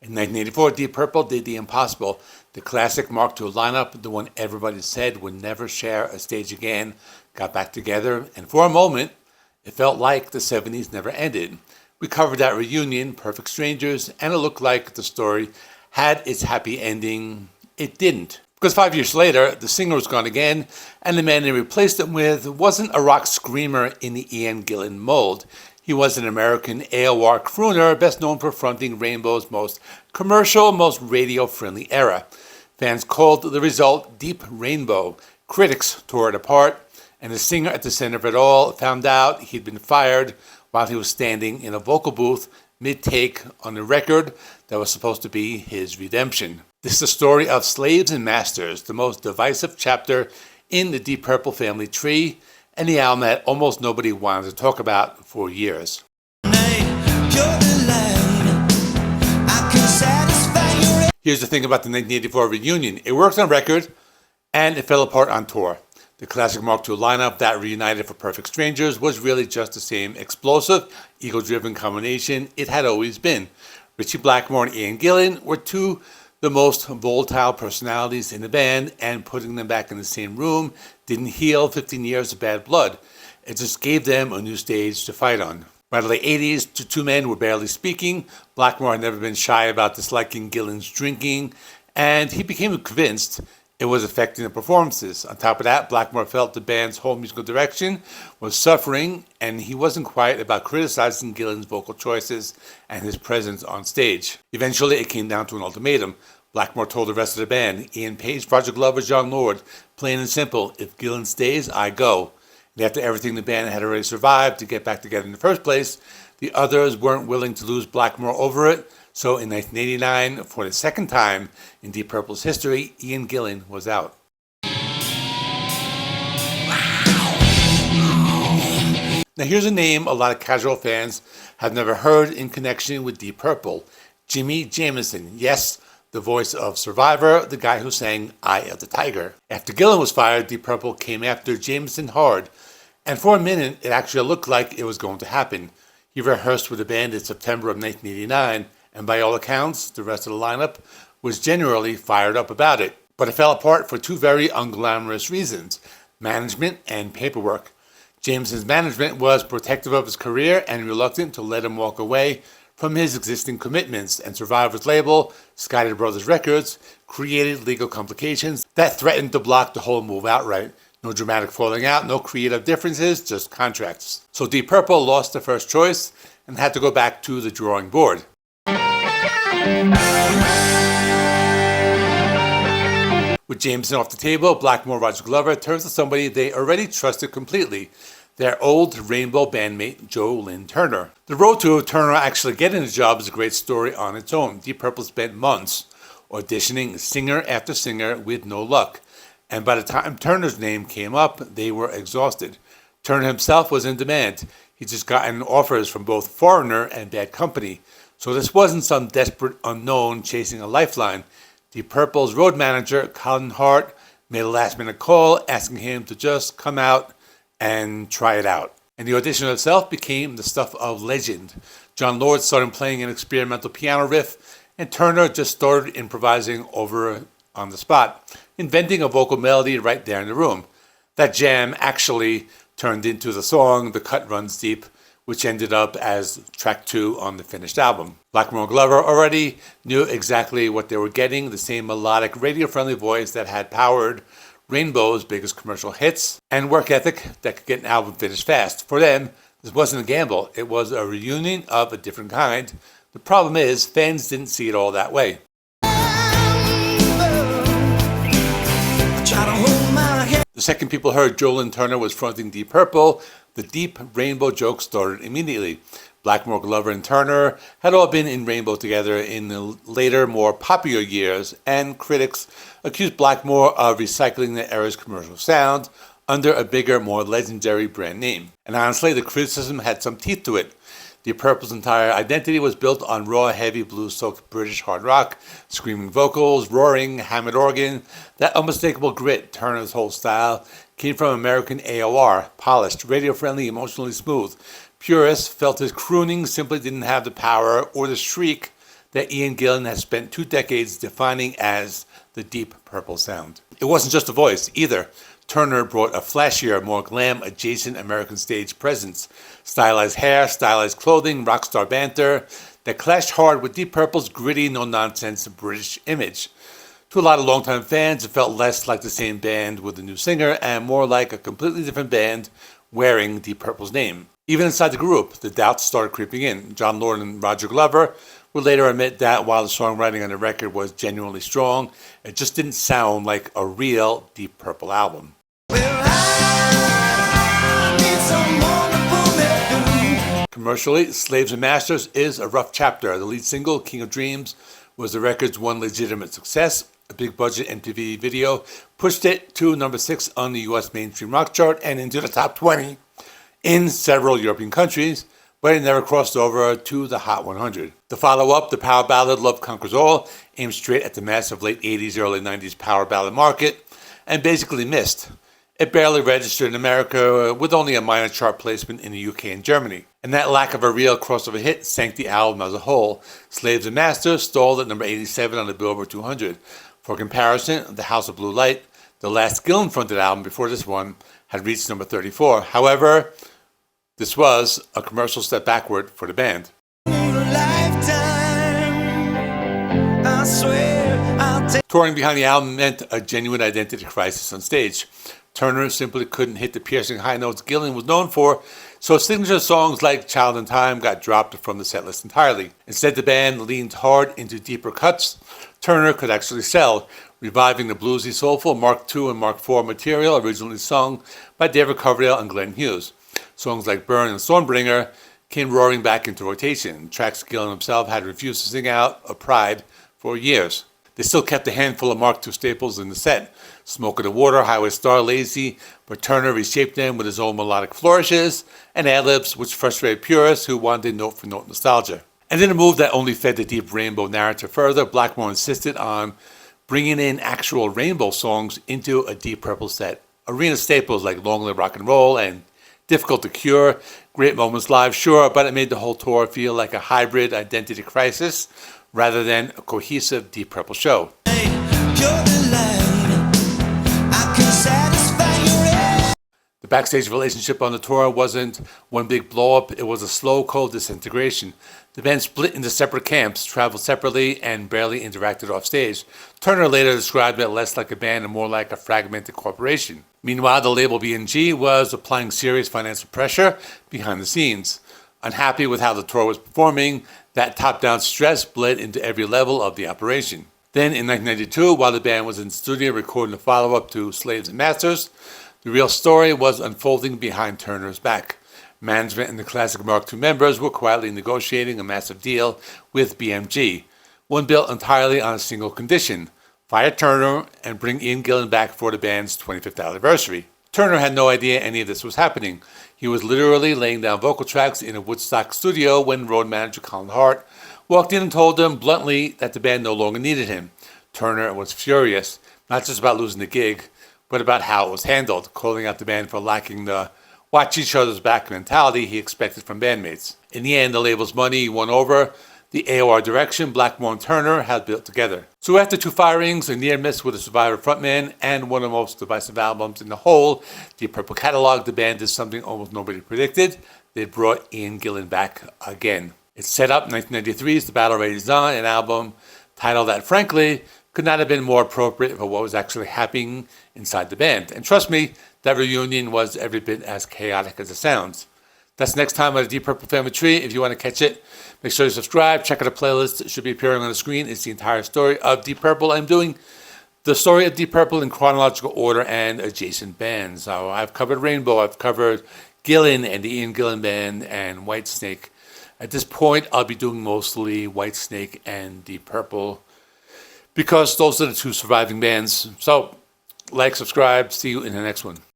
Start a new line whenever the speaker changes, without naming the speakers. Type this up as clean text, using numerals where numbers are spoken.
In 1984, Deep Purple did the impossible. The classic Mark II lineup, the one everybody said would never share a stage again, got back together, and for a moment, it felt like the 70s never ended. We covered that reunion, Perfect Strangers, and it looked like the story had its happy ending. It didn't. Because 5 years later, the singer was gone again, and the man they replaced him with wasn't a rock screamer in the Ian Gillan mold. He was an American AOR crooner, best known for fronting Rainbow's most commercial, most radio-friendly era. Fans called the result Deep Rainbow. Critics tore it apart, and the singer at the center of it all found out he'd been fired while he was standing in a vocal booth mid-take on the record that was supposed to be his redemption. This is the story of slaves and masters, the most divisive chapter in the Deep Purple family tree, and the album that almost nobody wanted to talk about for years. Here's the thing about the 1984 reunion. It worked on record, and it fell apart on tour. The classic Mark II lineup that reunited for Perfect Strangers was really just the same explosive, ego-driven combination it had always been. Ritchie Blackmore and Ian Gillan were two the most volatile personalities in the band, and putting them back in the same room didn't heal 15 years of bad blood. It just gave them a new stage to fight on. By the late 80s, the two men were barely speaking. Blackmore had never been shy about disliking Gillan's drinking, and he became convinced it was affecting the performances. On top of that, Blackmore felt the band's whole musical direction was suffering, and he wasn't quiet about criticizing Gillan's vocal choices and his presence on stage. Eventually, it came down to an ultimatum. Blackmore told the rest of the band, Ian Page, Roger Glover, John Lord, plain and simple, if Gillan stays, I go. And after everything the band had already survived to get back together in the first place, the others weren't willing to lose Blackmore over it. So in 1989, for the second time in Deep Purple's history, Ian Gillan was out. Now here's a name a lot of casual fans have never heard in connection with Deep Purple. Jimi Jamison. Yes, the voice of Survivor, the guy who sang Eye of the Tiger. After Gillan was fired, Deep Purple came after Jamison hard, and for a minute it actually looked like it was going to happen. He rehearsed with the band in September of 1989, and by all accounts, the rest of the lineup was generally fired up about it. But it fell apart for two very unglamorous reasons: management and paperwork. Jameson's management was protective of his career and reluctant to let him walk away from his existing commitments, and Survivor's label, Skyler Brothers Records, created legal complications that threatened to block the whole move outright. No dramatic falling out, no creative differences, just contracts. So Deep Purple lost their first choice and had to go back to the drawing board. With Jamison off the table, Blackmore, Roger Glover turns to somebody they already trusted completely, their old Rainbow bandmate, Joe Lynn Turner. The road to Turner actually getting the job is a great story on its own. Deep Purple spent months auditioning singer after singer with no luck, and by the time Turner's name came up, they were exhausted. Turner himself was in demand. He'd just gotten offers from both Foreigner and Bad Company. So this wasn't some desperate unknown chasing a lifeline. Deep Purple's road manager, Colin Hart, made a last-minute call asking him to just come out and try it out. And the audition itself became the stuff of legend. John Lord started playing an experimental piano riff, and Turner just started improvising over on the spot, inventing a vocal melody right there in the room. That jam actually turned into the song The Cut Runs Deep, which ended up as track 2 on the finished album. Blackmore and Glover already knew exactly what they were getting, the same melodic, radio-friendly voice that had powered Rainbow's biggest commercial hits, and work ethic that could get an album finished fast. For them, this wasn't a gamble. It was a reunion of a different kind. The problem is, fans didn't see it all that way. The second people heard Joe Lynn Turner was fronting Deep Purple, the Deep Rainbow joke started immediately. Blackmore, Glover, and Turner had all been in Rainbow together in the later, more popular years, and critics accused Blackmore of recycling the era's commercial sound under a bigger, more legendary brand name. And honestly, the criticism had some teeth to it. Deep Purple's entire identity was built on raw, heavy, blues-soaked British hard rock, screaming vocals, roaring, hammered organ. That unmistakable grit, Turner's whole style, came from American AOR, polished, radio-friendly, emotionally smooth. Purists felt his crooning simply didn't have the power or the shriek that Ian Gillan has spent 2 decades defining as the Deep Purple sound. It wasn't just a voice either. Turner brought a flashier, more glam-adjacent American stage presence. Stylized hair, stylized clothing, rock star banter that clashed hard with Deep Purple's gritty, no-nonsense British image. To a lot of longtime fans, it felt less like the same band with a new singer and more like a completely different band wearing Deep Purple's name. Even inside the group, the doubts started creeping in. John Lord and Roger Glover would later admit that while the songwriting on the record was genuinely strong, it just didn't sound like a real Deep Purple album. Commercially, Slaves and Masters is a rough chapter. The lead single, King of Dreams, was the record's one legitimate success. A big-budget MTV video pushed it to number 6 on the US mainstream rock chart and into the top 20 in several European countries, but it never crossed over to the Hot 100. The follow-up, the power ballad Love Conquers All, aimed straight at the massive late 80s, early 90s power ballad market and basically missed. It barely registered in America with only a minor chart placement in the UK and Germany. And that lack of a real crossover hit sank the album as a whole. Slaves and Masters stalled at number 87 on the Billboard 200. For comparison, The House of Blue Light, the last Gillan-fronted album before this one, had reached number 34. However, this was a commercial step backward for the band. Touring behind the album meant a genuine identity crisis on stage. Turner simply couldn't hit the piercing high notes Gillan was known for, so signature songs like Child in Time got dropped from the setlist entirely. Instead, the band leaned hard into deeper cuts Turner could actually sell, reviving the bluesy, soulful Mark II and Mark IV material originally sung by David Coverdale and Glenn Hughes. Songs like Burn and Stormbringer came roaring back into rotation, tracks Gillan himself had refused to sing out of pride for years. They still kept a handful of Mark II staples in the set, Smoke of the Water, Highway Star, Lazy, but Turner reshaped them with his own melodic flourishes and ad-libs which frustrated purists who wanted note-for-note nostalgia. And in a move that only fed the deep Rainbow narrative further, Blackmore insisted on bringing in actual Rainbow songs into a Deep Purple set. Arena staples like Long Live Rock and Roll and Difficult to Cure, great moments live, sure, but it made the whole tour feel like a hybrid identity crisis rather than a cohesive Deep Purple show. The backstage relationship on the tour wasn't one big blow-up, it was a slow, cold disintegration. The band split into separate camps, traveled separately, and barely interacted off stage. Turner later described it less like a band and more like a fragmented corporation. Meanwhile, the label B&G was applying serious financial pressure behind the scenes. Unhappy with how the tour was performing, that top-down stress bled into every level of the operation. Then in 1992, while the band was in the studio recording the follow-up to Slaves and Masters, the real story was unfolding behind Turner's back. Management and the classic Mark II members were quietly negotiating a massive deal with BMG, one built entirely on a single condition: fire Turner and bring Ian Gillan back for the band's 25th anniversary. Turner had no idea any of this was happening. He was literally laying down vocal tracks in a Woodstock studio when road manager Colin Hart walked in and told him bluntly that the band no longer needed him. Turner was furious, not just about losing the gig, but about how it was handled, calling out the band for lacking the watch each other's back mentality he expected from bandmates. In the end, the label's money won over the AOR direction Blackmore and Turner had built together. So after 2 firings, a near miss with a Survivor frontman, and one of the most divisive albums in the whole Deep Purple catalog, the band did something almost nobody predicted. They brought Ian Gillan back again. It set up 1993's The Battle Rages On, an album title that, frankly, could not have been more appropriate for what was actually happening inside the band. And trust me, that reunion was every bit as chaotic as it sounds. That's next time on the Deep Purple Family Tree. If you want to catch it, make sure you subscribe. Check out the playlist. It should be appearing on the screen. It's the entire story of Deep Purple. I'm doing the story of Deep Purple in chronological order and adjacent bands. So I've covered Rainbow. I've covered Gillan and the Ian Gillan Band and Whitesnake. At this point, I'll be doing mostly Whitesnake and Deep Purple because those are the 2 surviving bands. So, like, subscribe. See you in the next one.